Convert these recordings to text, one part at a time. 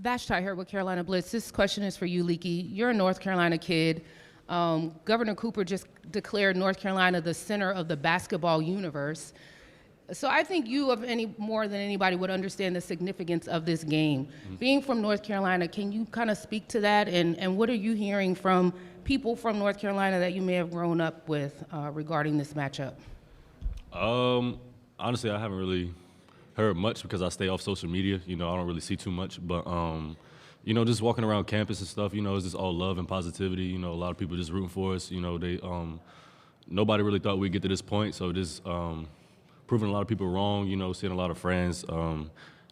Vashti here with Carolina Blitz. This question is for you, Leaky. You're a North Carolina kid. Governor Cooper just declared North Carolina the center of the basketball universe. So I think you, of any more than anybody, would understand the significance of this game. Being from North Carolina, can you kind of speak to that? And what are you hearing from people from North Carolina that you may have grown up with regarding this matchup? Honestly, I haven't really heard much because I stay off social media. I don't really see too much. But, just walking around campus and stuff, it's just all love and positivity. A lot of people just rooting for us. Nobody really thought we'd get to this point. So just proving a lot of people wrong, seeing a lot of friends,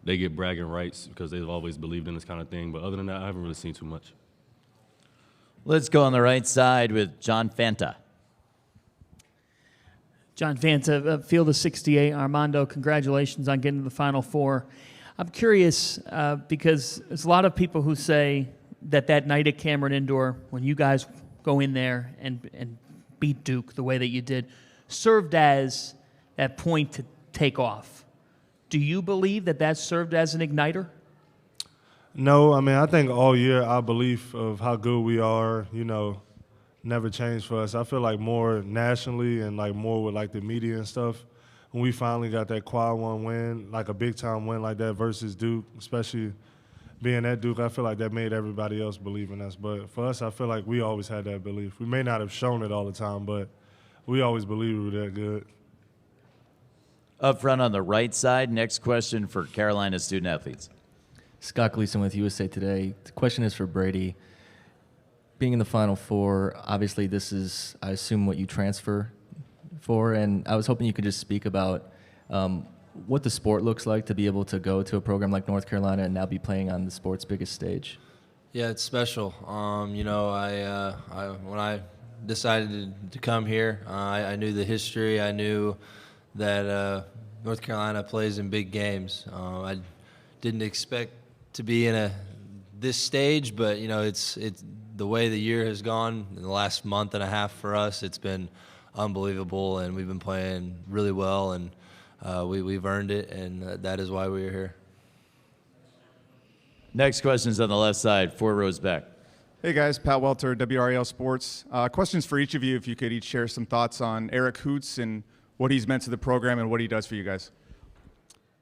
they get bragging rights because they've always believed in this kind of thing. But other than that, I haven't really seen too much. Let's go on the right side with John Fanta. John Fanta, Field of 68. Armando, congratulations on getting to the Final Four. I'm curious because there's a lot of people who say that night at Cameron Indoor, when you guys go in there and beat Duke the way that you did, served as that point to take off. Do you believe that served as an igniter? No, I think all year our belief of how good we are, never changed for us. I feel like more nationally and like more with like the media and stuff, when we finally got that quad one win, like a big time win like that versus Duke, especially being at Duke, I feel like that made everybody else believe in us. But for us, I feel like we always had that belief. We may not have shown it all the time, but we always believed we were that good. Up front on the right side, next question for Carolina student athletes. Scott Gleason with USA Today. The question is for Brady. Being in the Final Four, obviously this is, I assume, what you transfer for, and I was hoping you could just speak about what the sport looks like to be able to go to a program like North Carolina and now be playing on the sport's biggest stage. Yeah, it's special. When I decided to come here, I knew the history. I knew that North Carolina plays in big games. I didn't expect to be in this stage, but it's the way the year has gone in the last month and a half for us. It's been unbelievable, and we've been playing really well, and we've earned it, and that is why we're here. Next question's on the left side, 4 rows back. Hey guys, Pat Welter, WRAL Sports. Questions for each of you, if you could each share some thoughts on Eric Hoots and what he's meant to the program and what he does for you guys.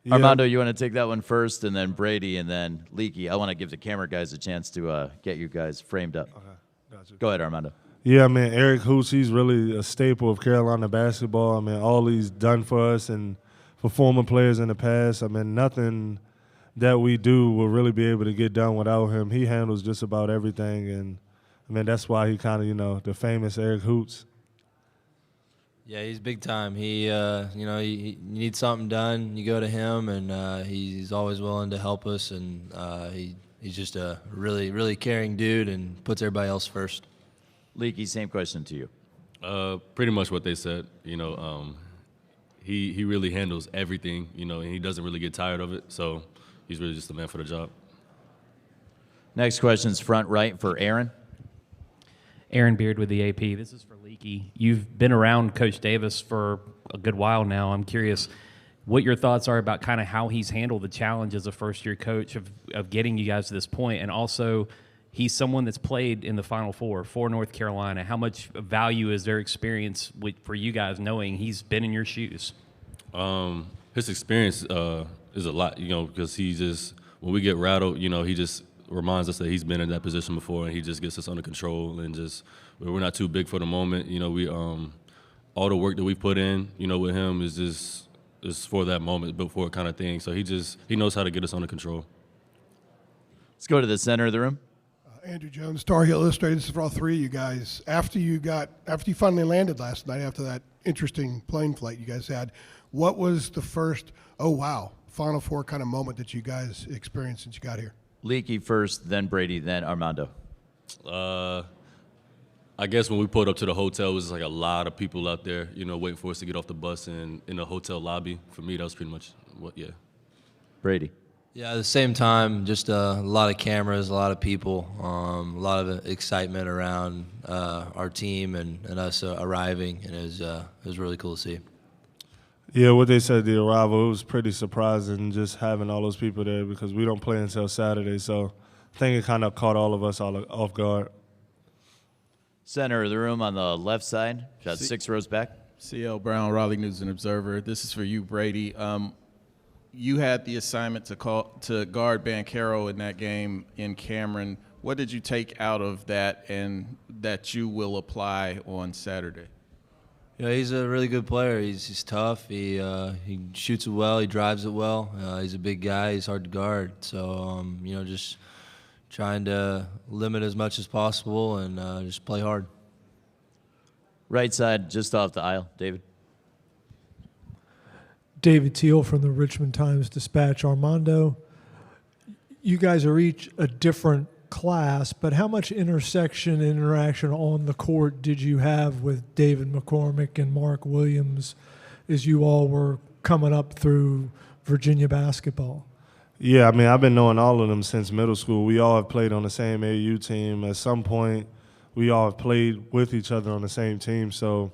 Yeah. Armando, you want to take that one first, and then Brady, and then Leaky. I want to give the camera guys a chance to get you guys framed up. Okay, gotcha. Go ahead, Armando. Yeah, Eric Hoots, he's really a staple of Carolina basketball. All he's done for us and for former players in the past. Nothing that we do will really be able to get done without him. He handles just about everything, and that's why he kind of, the famous Eric Hoots. Yeah, he's big time. He, you need something done, you go to him, and he's always willing to help us, and he's just a really, really caring dude and puts everybody else first. Leaky, same question to you. Pretty much what they said. He really handles everything, and he doesn't really get tired of it. So he's really just the man for the job. Next question's front right for Aaron. Aaron Beard with the AP. This is for Leaky. You've been around Coach Davis for a good while now. I'm curious what your thoughts are about kind of how he's handled the challenge as a first-year coach of getting you guys to this point, and also he's someone that's played in the Final Four for North Carolina. How much value is their experience for you guys knowing he's been in your shoes? His experience is a lot, because he just, when we get rattled, he just reminds us that he's been in that position before, and he just gets us under control, and just we're not too big for the moment. We all the work that we put in, with him is for that moment, before kind of thing. So he knows how to get us under control. Let's go to the center of the room. Andrew Jones, Star Hill Illustrated. This is for all three of you guys. After you finally landed last night, after that interesting plane flight you guys had, what was the first, oh wow, Final Four kind of moment that you guys experienced since you got here? Leaky first, then Brady, then Armando. I guess when we pulled up to the hotel, it was like a lot of people out there, waiting for us to get off the bus and in the hotel lobby. For me, that was pretty much Brady. Yeah, at the same time, just a lot of cameras, a lot of people, a lot of excitement around our team and us arriving, and it was really cool to see. Yeah, what they said, the arrival, it was pretty surprising just having all those people there because we don't play until Saturday. So I think it kind of caught all of us all off guard. Center of the room on the left side, about 6 rows back. CL Brown, Raleigh News and Observer. This is for you, Brady. You had the assignment to guard Banchero in that game in Cameron. What did you take out of that and that you will apply on Saturday? Yeah, he's a really good player. He's tough. He shoots it well. He drives it well. He's a big guy. He's hard to guard. So just trying to limit as much as possible and just play hard. Right side, just off the aisle, David. David Teal from the Richmond Times-Dispatch. Armando, you guys are each a different class, but how much intersection and interaction on the court did you have with David McCormick and Mark Williams as you all were coming up through Virginia basketball? Yeah, I mean, I've been knowing all of them since middle school. We all have played on the same AAU team. At some point, we all have played with each other on the same team. So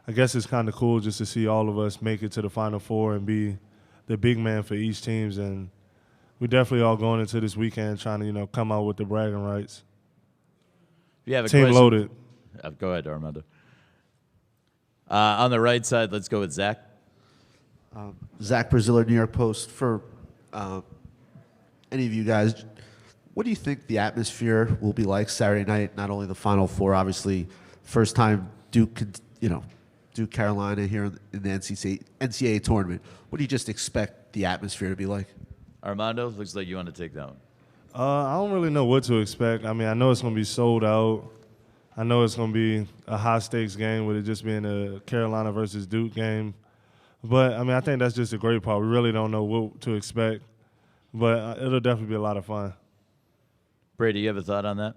I guess it's kind of cool just to see all of us make it to the Final Four and be the big man for each teams. And we definitely all going into this weekend trying to, come out with the bragging rights. If you have a team question, loaded. Go ahead, Armando. On the right side, let's go with Zach. Zach Braziller, New York Post. For any of you guys, what do you think the atmosphere will be like Saturday night? Not only the Final Four, obviously, first time Duke, Duke Carolina here in the NCAA tournament. What do you just expect the atmosphere to be like? Armando, looks like you want to take that one. I don't really know what to expect. I mean, I know it's going to be sold out. I know it's going to be a high-stakes game with it just being a Carolina versus Duke game. But, I mean, I think that's just a great part. We really don't know what to expect. But it'll definitely be a lot of fun. Brady, you have a thought on that?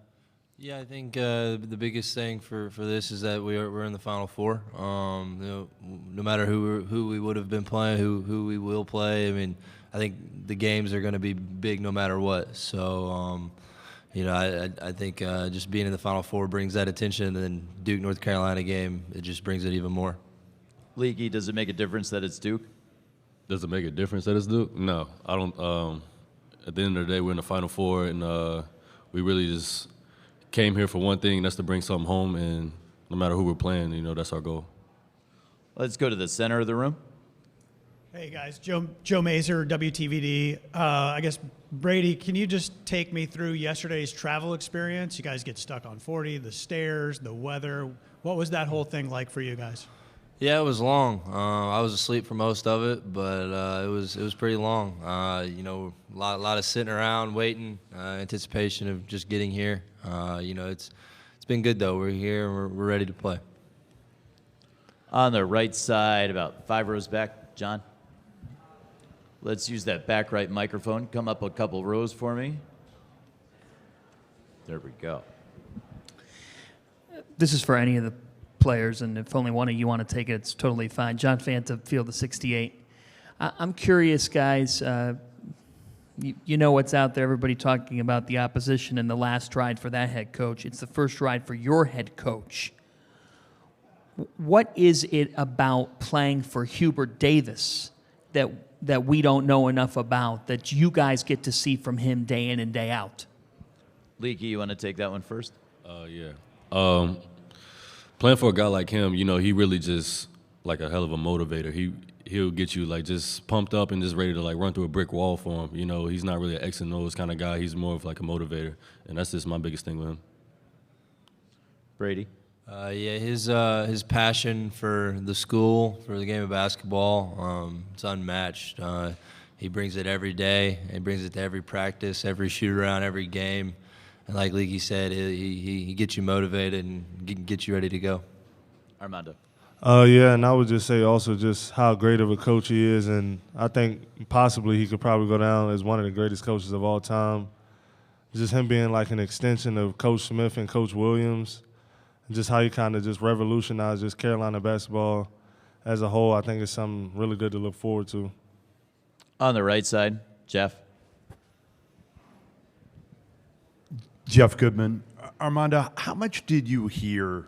Yeah, I think the biggest thing for this is that we're in the Final Four. No matter who we would have been playing, who we will play. I mean, I think the games are going to be big no matter what. So, I think just being in the Final Four brings that attention. And then Duke North Carolina game, it just brings it even more. Leaky, does it make a difference that it's Duke? Does it make a difference that it's Duke? No, I don't. At the end of the day, we're in the Final Four, and we really just came here for one thing, and that's to bring something home. And no matter who we're playing, that's our goal. Let's go to the center of the room. Hey guys, Joe Mazer, WTVD. I guess Brady, can you just take me through yesterday's travel experience? You guys get stuck on 40, the stairs, the weather. What was that whole thing like for you guys? Yeah, it was long. I was asleep for most of it, but it was pretty long. A lot of sitting around, waiting, anticipation of just getting here. It's been good though. We're here and we're ready to play. On the right side, about 5 rows back, John. Let's use that back right microphone. Come up a couple rows for me. There we go. This is for any of the players, and if only one of you want to take it, it's totally fine. John Fanta, Field of 68. I'm curious, guys. You know what's out there. Everybody talking about the opposition and the last ride for that head coach. It's the first ride for your head coach. What is it about playing for Hubert Davis that we don't know enough about that you guys get to see from him day in and day out? Leaky, you want to take that one first? Yeah. Playing for a guy like him, he really just like a hell of a motivator. He'll get you like just pumped up and just ready to like run through a brick wall for him. He's not really an X and O's kind of guy. He's more of like a motivator, and that's just my biggest thing with him. Brady? His passion for the school, for the game of basketball, it's unmatched. He brings it every day. He brings it to every practice, every shoot around, every game. And like Leaky said, he gets you motivated and gets you ready to go. Armando? Yeah, and I would just say also just how great of a coach he is, and I think possibly he could probably go down as one of the greatest coaches of all time. Just him being like an extension of Coach Smith and Coach Williams, and just how he kind of just revolutionized just Carolina basketball as a whole, I think it's something really good to look forward to. On the right side, Jeff. Jeff Goodman. Armando, how much did you hear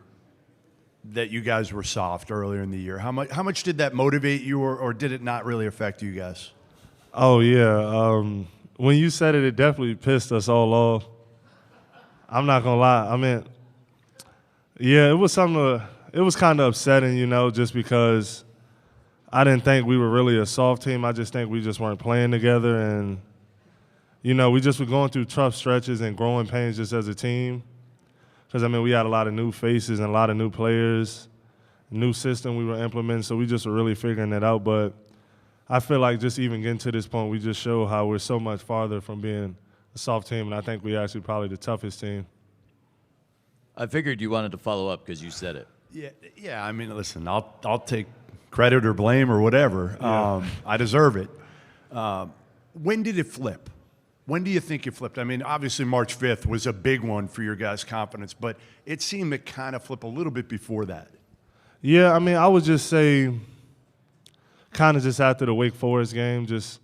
that you guys were soft earlier in the year. How much did that motivate you, or did it not really affect you guys? Oh yeah, when you said it, it definitely pissed us all off. I'm not gonna lie. I mean, yeah, it was something. It was kind of upsetting, you know, just because I didn't think we were really a soft team. I just think we just weren't playing together, and you know, we just were going through tough stretches and growing pains just as a team. Because I mean, we had a lot of new faces and a lot of new players, new system we were implementing, so we just were really figuring it out. But I feel like just even getting to this point, we just show how we're so much farther from being a soft team, and I think we're actually probably the toughest team. I figured you wanted to follow up because you said it. Yeah. I mean, listen, I'll take credit or blame or whatever. Yeah. I deserve it. When did it flip? When do you think it flipped? I mean, obviously March 5th was a big one for your guys' confidence, but it seemed to kind of flip a little bit before that. Yeah, I mean, I would just say kind of just after the Wake Forest game, just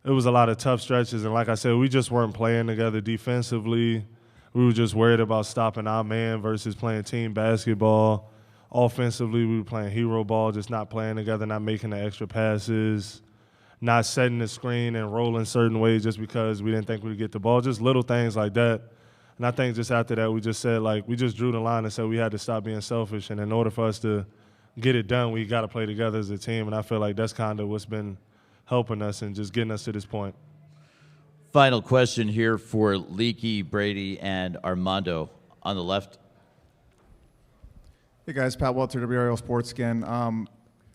it was a lot of tough stretches. And like I said, we just weren't playing together defensively. We were just worried about stopping our man versus playing team basketball. Offensively, we were playing hero ball, just not playing together, not making the extra passes, not setting the screen and rolling certain ways just because we didn't think we'd get the ball, just little things like that. And I think just after that, we just said, like, we just drew the line and said we had to stop being selfish. And in order for us to get it done, we got to play together as a team. And I feel like that's kind of what's been helping us and just getting us to this point. Final question here for Leaky, Brady, and Armando on the left. Hey guys, Pat Welter, WRL Sports again.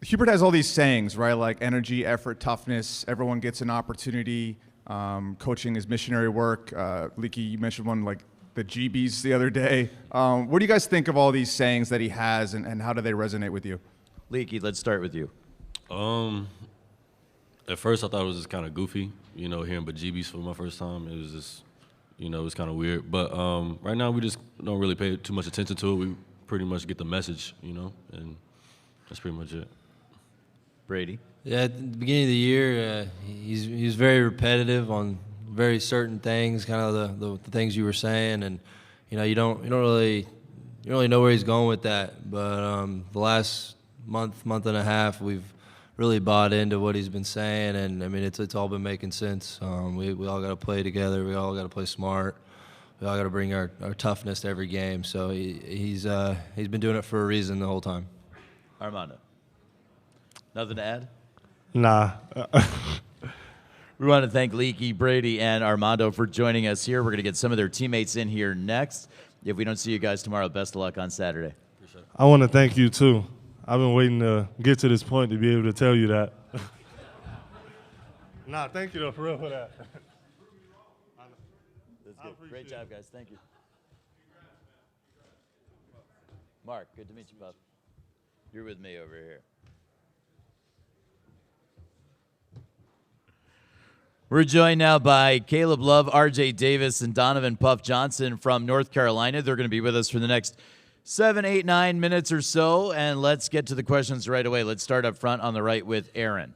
Hubert has all these sayings, right? Like energy, effort, toughness. Everyone gets an opportunity. Coaching is missionary work. Leaky, you mentioned one like the GBs the other day. What do you guys think of all these sayings that he has, and how do they resonate with you? Leaky, let's start with you. At first, I thought it was just kind of goofy, you know, hearing GBs for my first time. It was just, you know, it was kind of weird. But right now, we just don't really pay too much attention to it. We pretty much get the message, you know, and that's pretty much it. Brady? Yeah, at the beginning of the year, he's very repetitive on very certain things, kind of the things you were saying, and you know you don't really know where he's going with that. But the last month and a half, we've really bought into what he's been saying, and I mean it's all been making sense. We all got to play together. We all got to play smart. We all got to bring our toughness to every game. So he's been doing it for a reason the whole time. Armando, nothing to add? Nah. We want to thank Leaky, Brady, and Armando for joining us here. We're going to get some of their teammates in here next. If we don't see you guys tomorrow, best of luck on Saturday. I want to thank you, too. I've been waiting to get to this point to be able to tell you that. Nah, thank you, though, for real, for that. That's good. Great job, guys. Thank you. Mark, good to meet you, bub. You're with me over here. We're joined now by Caleb Love, RJ Davis, and Donovan Puff Johnson from North Carolina. They're going to be with us for the next 7, 8, 9 minutes or so, and let's get to the questions right away. Let's start up front on the right with Aaron.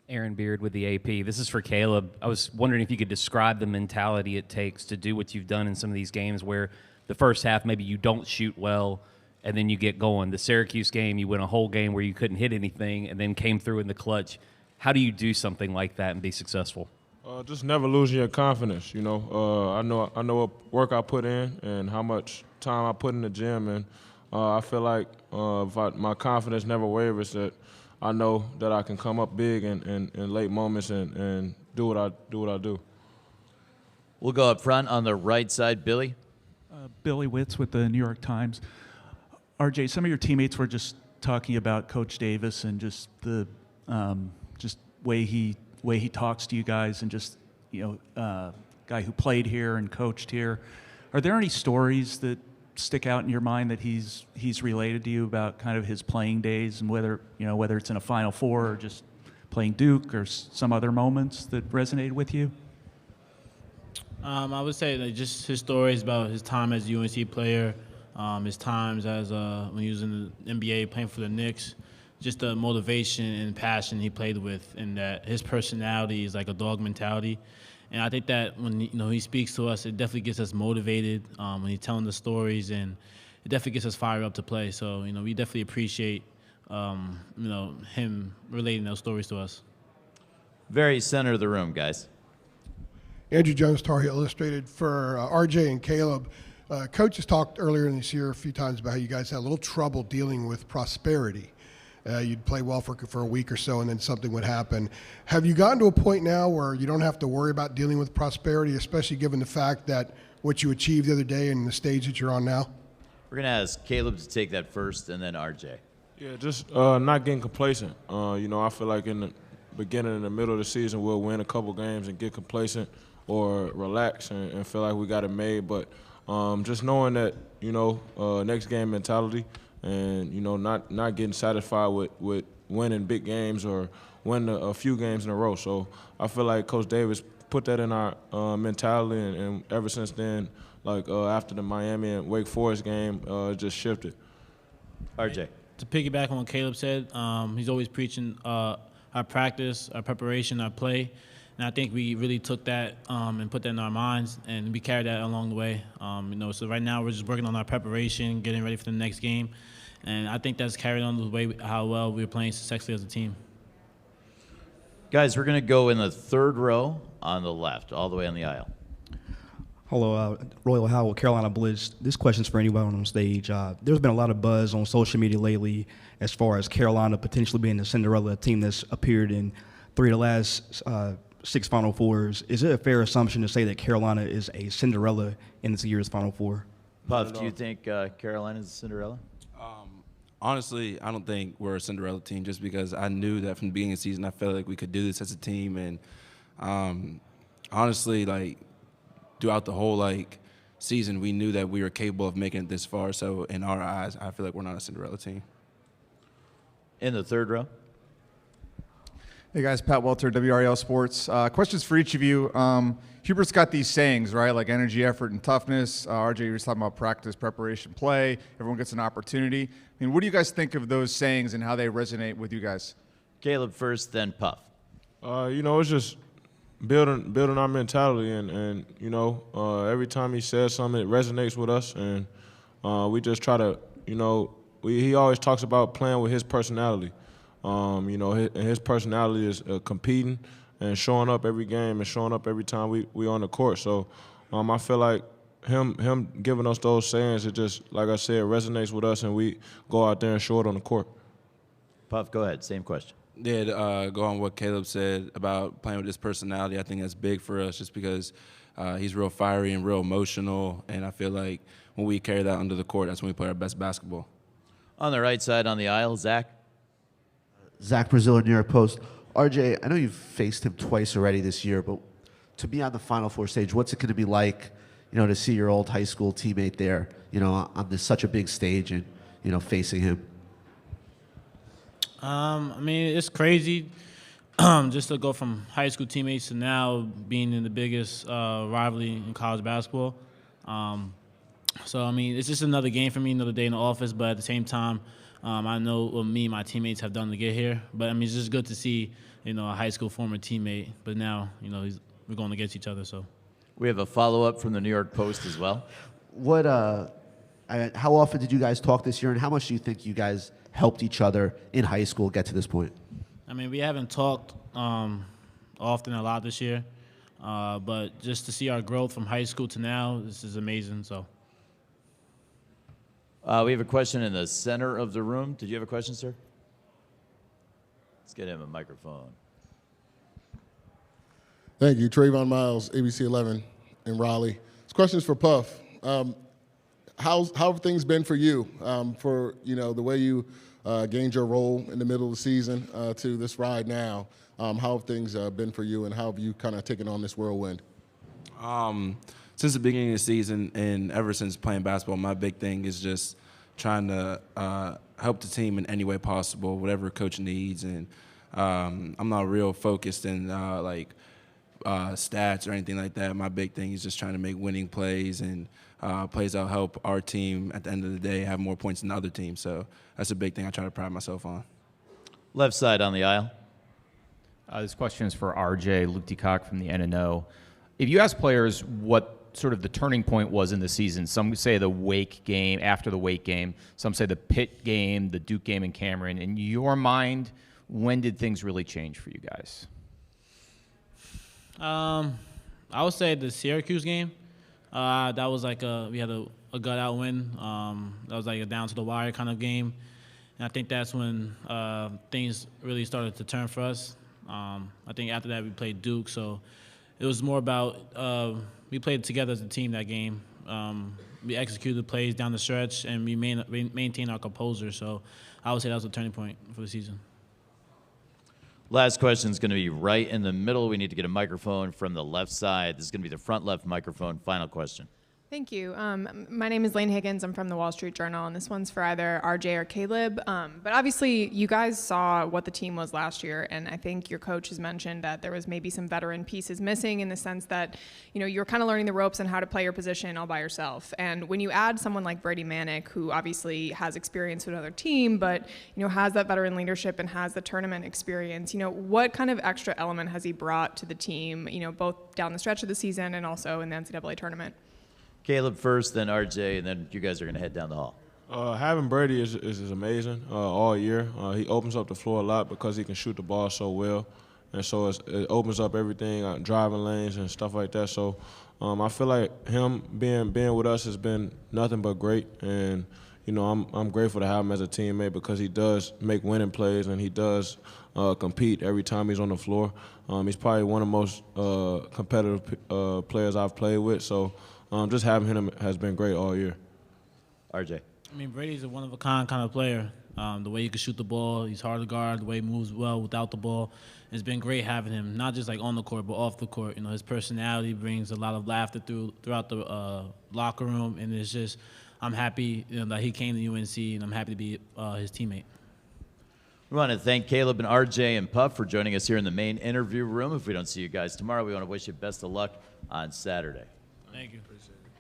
Aaron Beard with the AP. This is for Caleb. I was wondering if you could describe the mentality it takes to do what you've done in some of these games where the first half maybe you don't shoot well and then you get going. The Syracuse game, you went a whole game where you couldn't hit anything and then came through in the clutch. How do you do something like that and be successful? Just never losing your confidence, you know. I know what work I put in and how much time I put in the gym, and I feel like my confidence never wavers, that I know that I can come up big in late moments and do what I do. We'll go up front on the right side, Billy. Billy Witz with the New York Times. RJ, some of your teammates were just talking about Coach Davis and just the just way he talks to you guys, and just, you know, guy who played here and coached here. Are there any stories that stick out in your mind that he's related to you about kind of his playing days, and whether it's in a Final Four or just playing Duke or some other moments that resonated with you? I would say that just his stories about his time as a UNC player, his times as when he was in the NBA playing for the Knicks, just the motivation and passion he played with, and that his personality is like a dog mentality. And I think that when he speaks to us, it definitely gets us motivated when he's telling the stories, and it definitely gets us fired up to play. So, we definitely appreciate, him relating those stories to us. Very center of the room, guys. Andrew Jones, Tar Heel Illustrated. For RJ and Caleb, Coach has talked earlier in this year a few times about how you guys had a little trouble dealing with prosperity. You'd play well for a week or so, and then something would happen. Have you gotten to a point now where you don't have to worry about dealing with prosperity, especially given the fact that what you achieved the other day and the stage that you're on now? We're going to ask Caleb to take that first, and then RJ. Yeah, just not getting complacent. I feel like in the beginning and the middle of the season, we'll win a couple games and get complacent or relax and feel like we got it made. But just knowing that, next game mentality and, not getting satisfied with winning big games or winning a few games in a row. So I feel like Coach Davis put that in our mentality, and ever since then, after the Miami and Wake Forest game, it just shifted. RJ. To piggyback on what Caleb said, he's always preaching our practice, our preparation, our play. And I think we really took that and put that in our minds, and we carried that along the way. So right now we're just working on our preparation, getting ready for the next game. And I think that's carried on the way how well we're playing successfully as a team. Guys, we're going to go in the third row on the left, all the way on the aisle. Hello, Royal Howell, Carolina Blitz. This question's for anyone on stage. There's been a lot of buzz on social media lately as far as Carolina potentially being the Cinderella team that's appeared in 3 of the last 6 Final Fours. Is it a fair assumption to say that Carolina is a Cinderella in this year's Final Four? Puff, do you think Carolina's a Cinderella? Honestly, I don't think we're a Cinderella team, just because I knew that from the beginning of the season I felt like we could do this as a team. And honestly, throughout the whole season, we knew that we were capable of making it this far. So in our eyes, I feel like we're not a Cinderella team. In the third row. Hey guys, Pat Welter, WRAL Sports. Questions for each of you. Hubert's got these sayings, right? Like energy, effort, and toughness. RJ, you were just talking about practice, preparation, play. Everyone gets an opportunity. I mean, what do you guys think of those sayings and how they resonate with you guys? Caleb first, then Puff. It's just building our mentality, and every time he says something, it resonates with us, and we just try to, he always talks about playing with his personality. His personality is competing and showing up every game and showing up every time we on the court. So I feel like him giving us those sayings, it just, like I said, resonates with us, and we go out there and show it on the court. Puff, go ahead. Same question. Yeah, go on what Caleb said about playing with his personality. I think that's big for us, just because he's real fiery and real emotional, and I feel like when we carry that under the court, that's when we play our best basketball. On the right side on the aisle, Zach. Zach Braziller, New York Post. RJ, I know you've faced him twice already this year, but to be on the Final Four stage, what's it going to be like, to see your old high school teammate there, on such a big stage and, facing him? It's crazy just to go from high school teammates to now being in the biggest rivalry in college basketball. It's just another game for me, another day in the office, but at the same time, I know what me and my teammates have done to get here. But, it's just good to see, a high school former teammate. But now, we're going against each other. So we have a follow-up from the New York Post as well. How often did you guys talk this year, and how much do you think you guys helped each other in high school get to this point? We haven't talked often a lot this year. But just to see our growth from high school to now, this is amazing. So. We have a question in the center of the room. Did you have a question, sir? Let's get him a microphone. Thank you. Trayvon Miles, ABC 11 in Raleigh. This question is for Puff. How have things been for you for, the way you gained your role in the middle of the season to this ride now? How have things been for you, and how have you kind of taken on this whirlwind? Since the beginning of the season and ever since playing basketball, my big thing is just trying to help the team in any way possible, whatever coach needs. And I'm not real focused in stats or anything like that. My big thing is just trying to make winning plays and plays that'll help our team at the end of the day have more points than the other team. So that's a big thing I try to pride myself on. Left side on the aisle. This question is for RJ, Luke DeCock from the NNO. If you ask players what sort of the turning point was in the season. Some say the Wake game, after the Wake game. Some say the Pitt game, the Duke game in Cameron. In your mind, when did things really change for you guys? I would say the Syracuse game. That was like we had a gut-out win. That was like a down-to-the-wire kind of game. And I think that's when things really started to turn for us. I think after that we played Duke, so it was more about we played together as a team that game. We executed the plays down the stretch, and we maintained our composure. So I would say that was a turning point for the season. Last question is going to be right in the middle. We need to get a microphone from the left side. This is going to be the front left microphone. Final question. Thank you. My name is Lane Higgins. I'm from the Wall Street Journal, and this one's for either RJ or Caleb. But obviously, you guys saw what the team was last year, and I think your coach has mentioned that there was maybe some veteran pieces missing in the sense that, you were kind of learning the ropes on how to play your position all by yourself. And when you add someone like Brady Manek, who obviously has experience with another team, but has that veteran leadership and has the tournament experience, what kind of extra element has he brought to the team? Both down the stretch of the season and also in the NCAA tournament. Caleb first, then RJ, and then you guys are going to head down the hall. Having Brady is amazing all year. He opens up the floor a lot because he can shoot the ball so well. And so it opens up everything, driving lanes and stuff like that. So I feel like him being with us has been nothing but great. And, I'm grateful to have him as a teammate because he does make winning plays and he does compete every time he's on the floor. He's probably one of the most competitive players I've played with. So just having him has been great all year. RJ. Brady's a one-of-a-kind kind of player. The way he can shoot the ball, he's hard to guard, the way he moves well without the ball. It's been great having him, not just like on the court, but off the court. His personality brings a lot of laughter throughout the locker room, and it's just, I'm happy that he came to UNC, and I'm happy to be his teammate. We want to thank Caleb and RJ and Puff for joining us here in the main interview room. If we don't see you guys tomorrow, we want to wish you best of luck on Saturday. Thank you. Appreciate it.